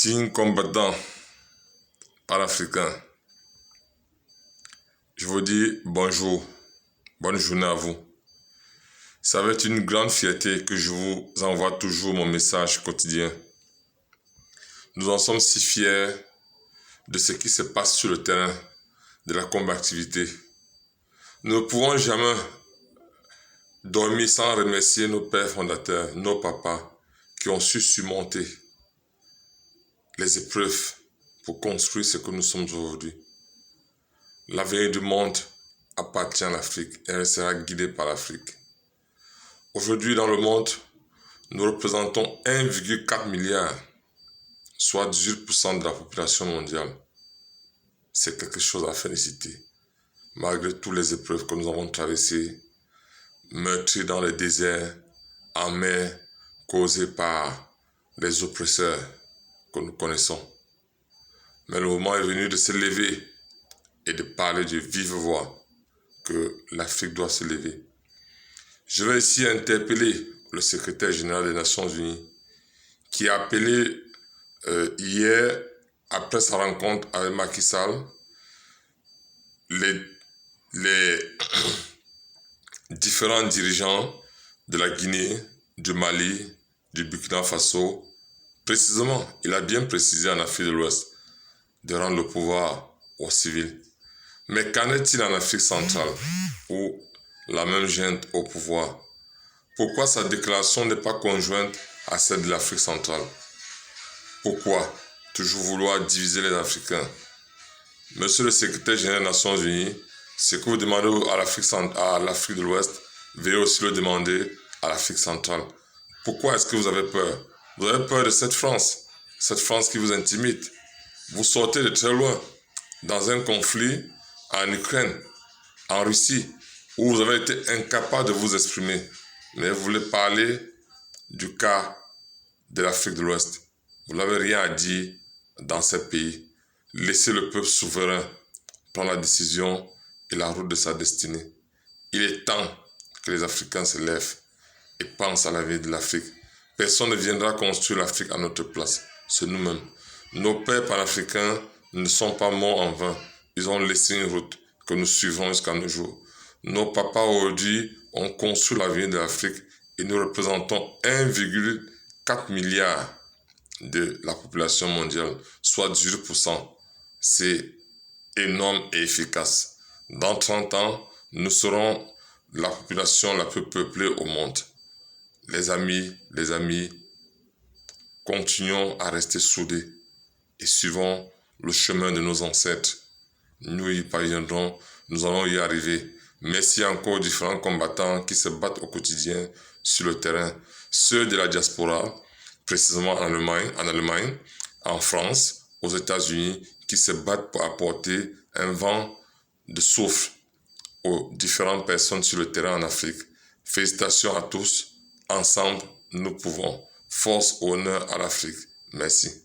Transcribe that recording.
Team combattant panafricain, je vous dis bonjour, bonne journée à vous. C'est avec une grande fierté que je vous envoie toujours mon message quotidien. Nous en sommes si fiers de ce qui se passe sur le terrain de la combativité. Nous ne pouvons jamais dormir sans remercier nos pères fondateurs, nos papas, qui ont su surmonter les épreuves pour construire ce que nous sommes aujourd'hui. L'avenir du monde appartient à l'Afrique et elle sera guidée par l'Afrique. Aujourd'hui, dans le monde, nous représentons 1,4 milliard, soit 18% de la population mondiale. C'est quelque chose à féliciter. Malgré toutes les épreuves que nous avons traversées, meurtris dans les déserts, en mer, causés par les oppresseurs que nous connaissons. Mais le moment est venu de se lever et de parler de vive voix que l'Afrique doit se lever. Je vais ici interpeller le secrétaire général des Nations Unies qui a appelé hier, après sa rencontre avec Macky Sall, les différents dirigeants de la Guinée, du Mali, du Burkina Faso. Précisément, il a bien précisé en Afrique de l'Ouest de rendre le pouvoir aux civils. Mais qu'en est-il en Afrique centrale, où la même junte au pouvoir? Pourquoi sa déclaration n'est pas conjointe à celle de l'Afrique centrale? Pourquoi toujours vouloir diviser les Africains? Monsieur le secrétaire général des Nations Unies, ce que vous demandez à l'Afrique de l'Ouest, veuillez aussi le demander à l'Afrique centrale. Pourquoi est-ce que vous avez peur? Vous avez peur de cette France qui vous intimide. Vous sortez de très loin, dans un conflit en Ukraine, en Russie, où vous avez été incapable de vous exprimer. Mais vous voulez parler du cas de l'Afrique de l'Ouest. Vous n'avez rien à dire dans ce pays. Laissez le peuple souverain prendre la décision et la route de sa destinée. Il est temps que les Africains se lèvent et pensent à l'avenir de l'Afrique. Personne ne viendra construire l'Afrique à notre place. C'est nous-mêmes. Nos pères panafricains ne sont pas morts en vain. Ils ont laissé une route que nous suivrons jusqu'à nos jours. Nos papas aujourd'hui ont construit l'avenir de l'Afrique et nous représentons 1,4 milliard de la population mondiale, soit 18%. C'est énorme et efficace. Dans 30 ans, nous serons la population la plus peuplée au monde. Les amis, continuons à rester soudés et suivons le chemin de nos ancêtres. Nous y parviendrons, nous allons y arriver. Merci encore aux différents combattants qui se battent au quotidien sur le terrain. Ceux de la diaspora, précisément en Allemagne, en France, aux États-Unis, qui se battent pour apporter un vent de souffle aux différentes personnes sur le terrain en Afrique. Félicitations à tous. Ensemble, nous pouvons. Force, honneur à l'Afrique. Merci.